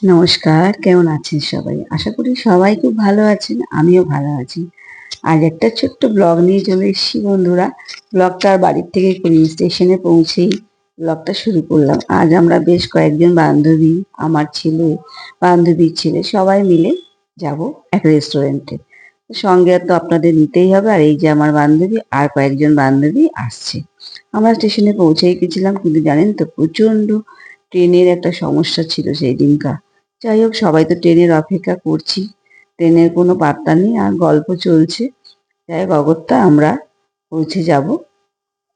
নমস্কার, কেমন আছেন সবাই? আশা করি সবাই খুব ভালো আছেন। আমিও ভালো আছি। আজ একটা ছোট্ট ব্লগ নিয়ে চলে এসেছি বন্ধুরা। ব্লগটা বাড়ির থেকে করি, স্টেশনে পৌঁছেই ব্লগটা শুরু করলাম। আজ আমরা বেশ কয়েকজন বান্ধবী, আমার ছেলে, বান্ধবীর ছেলে সবাই মিলে যাব এক রেস্টুরেন্টে। সঙ্গে তো আপনাদের নিতেই হবে। আর এই যে আমার বান্ধবী আর কয়েকজন বান্ধবী আসছে। আমরা স্টেশনে পৌঁছেই গেছিলাম, কিন্তু জানেন তো প্রচণ্ড ট্রেনের একটা সমস্যা ছিল সেই দিনকার। যাই হোক, সবাই তো ট্রেনের অপেক্ষা করছি। ট্রেনের কোনো পাত্তা নেই আর গল্প চলছে। যাই হোক, অগত্যা আমরা পৌঁছে যাব।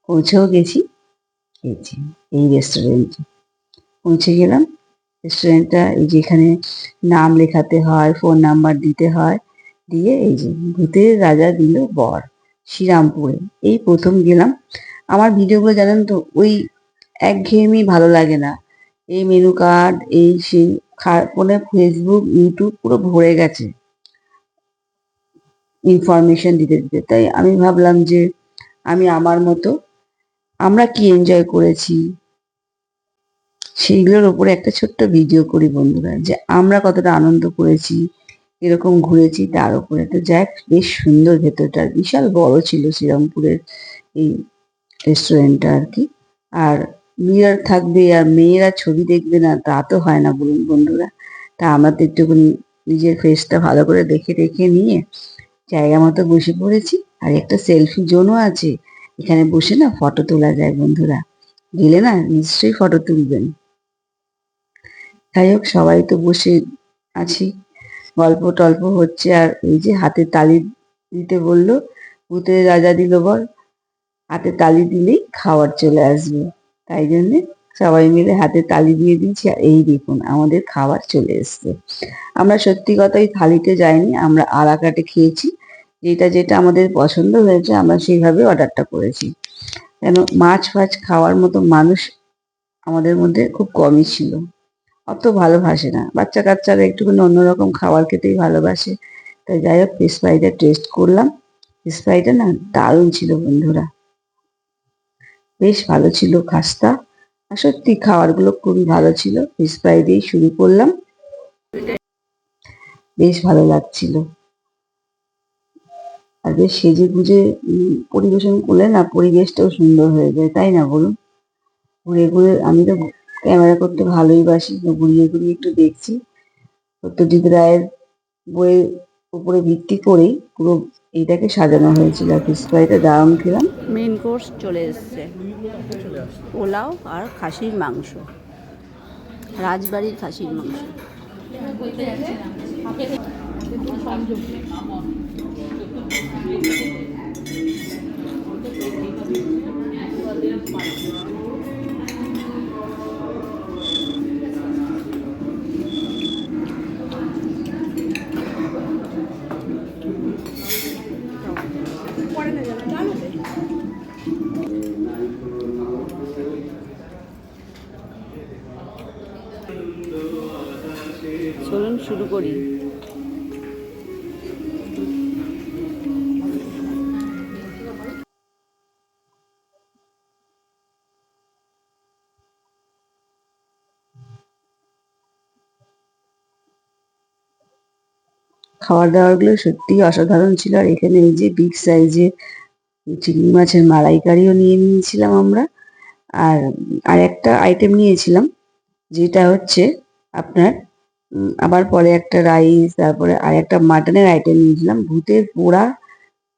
পৌঁছেও গেছি। এই যে এই রেস্টুরেন্টে পৌঁছে গেলাম। রেস্টুরেন্টটা এই যে এখানে নাম লেখাতে হয়, ফোন নাম্বার দিতে হয়। দিয়ে এই যে ভূতের রাজা দিল বর, শ্রীরামপুরে। এই প্রথম গেলাম। আমার ভিডিওগুলো জানেন তো ওই একঘেয়েমি ভালো লাগে না। এই মেনু কার্ড এই সেই ফোনে ফেসবুক ইউটিউব পুরো ভরে গেছে ইনফরমেশন দিতে দিতে। তাই আমি ভাবলাম যে আমি আমার মতো আমরা কি এনজয় করেছি সেইগুলোর উপরে একটা ছোট্ট ভিডিও করি বন্ধুরা, যে আমরা কতটা আনন্দ করেছি, এরকম ঘুরেছি তার উপরে। তো যাক, বেশ সুন্দর, ভেতরটা বিশাল বড় ছিল শ্রীরামপুরের এই রেস্টুরেন্টটা আর কি। আর মিরর থাকবে আর মেয়েরা ছবি দেখবে না, তা তো হয় না বলুন বন্ধুরা। তা আমরা তো একটুখানি নিজের ফেসটা ভালো করে দেখে দেখে নিয়ে জায়গা মতো বসে পড়েছি। আর একটা সেলফি জোনও আছে, এখানে বসে না ফটো তোলা যায় বন্ধুরা। গেলে না নিশ্চয়ই ফটো তুলবেন। যাই হোক, সবাই তো বসে আছি, গল্প টল্প হচ্ছে। আর ওই যে হাতে তালি দিতে বললো, ভূতের রাজা দিল বর, হাতে তালি দিলেই খাবার চলে আসবে। তাই জন্যে সবাই মিলে হাতে তালি দিয়ে দিয়েছি। আর এই দেখুন আমাদের খাবার চলে এসছে। আমরা সত্যি কথাই থালিতে যাইনি, আমরা আলাকাটে খেয়েছি। যেটা যেটা আমাদের পছন্দ হয়েছে আমরা সেইভাবে অর্ডারটা করেছি। কেন, মাছ ফাছ খাওয়ার মতো মানুষ আমাদের মধ্যে খুব কমই ছিল। অত ভালোবাসে না, বাচ্চা কাচ্চারা একটুখানি অন্যরকম খাবার খেতেই ভালোবাসে। তাই যাই হোক, ফিশ ফ্রাইটা টেস্ট করলাম। ফিশ ফ্রাইটা না দারুণ ছিল বন্ধুরা, বেশ ভালো ছিল খাস্তা। আর সত্যি খাবারগুলো খুবই ভালো ছিল। ফিশ ফ্রাই দিয়েই শুরু করলাম, বেশ ভালো লাগছিল। আর বেশ সেজে গুজে পরিবেশন করলে না পরিবেশটাও সুন্দর হয়ে যায়, তাই না বলুন? ঘুরে ঘুরে আমি তো ক্যামেরা করতে ভালোই বাসি, তো ঘুরিয়ে ঘুরিয়ে একটু দেখছি। সত্যজিৎ রায়ের বইয়ের উপরে ভিত্তি করেই পুরো এইটাকে সাজানো হয়েছিল। আর ফিশ ফ্রাইটা দারুণ খেলাম। মেন কোর্স চলে এসছে, পোলাও আর খাসির মাংস, রাজবাড়ির খাসির মাংস। চলুন শুরু করি। খাবার দাবারগুলো সত্যিই অসাধারণ ছিল। আর এখানে এই যে বিগ সাইজের চিংড়ি মাছের মালাইকারিও নিয়ে নিয়েছিলাম আমরা। আর আর একটা আইটেম নিয়েছিলাম, যেটা হচ্ছে আপনার আবার পরে একটা রাইস, তারপরে আর একটা মাটনের আইটেম নিয়েছিলাম, ভূতের পোড়া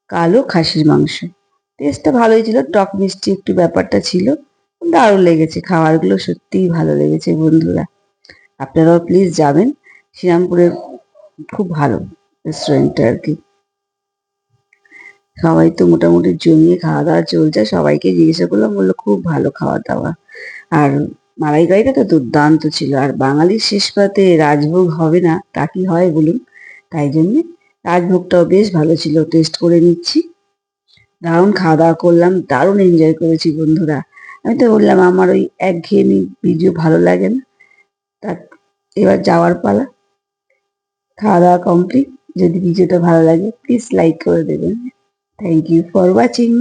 কালো খাসির মাংস। টেস্টটা ভালোই ছিল, টক মিষ্টি একটু ব্যাপারটা ছিল। দারুণ লেগেছে, খাবারগুলো সত্যিই ভালো লেগেছে বন্ধুরা। আপনারাও প্লিজ যাবেন, শ্রীরামপুরের খুব ভালো রেস্টুরেন্টটা আর কি। সবাই তো মোটামুটি জমিয়ে খাওয়া দাওয়া চলছে। সবাইকে জিজ্ঞাসা করলাম, বললো খুব ভালো খাওয়া দাওয়া। আর মালাইকারিটা তো দুর্দান্ত ছিল। আর বাঙালির শেষ পাতে রাজভোগ হবে না তা কি হয় বলুন? তাই জন্যে রাজভোগটাও বেশ ভালো ছিল, টেস্ট করে নিচ্ছি। দারুণ খাওয়া দাওয়া করলাম, দারুণ এনজয় করেছি বন্ধুরা। আমি তো বললাম আমার ওই একঘেয়েমি ভিডিও ভালো লাগে না। তা এবার যাওয়ার পালা। খাওয়া দাওয়া কমপ্লিট। যদি ভিডিওটা ভালো লাগে প্লিজ লাইক করে দেবেন। Thank you for watching.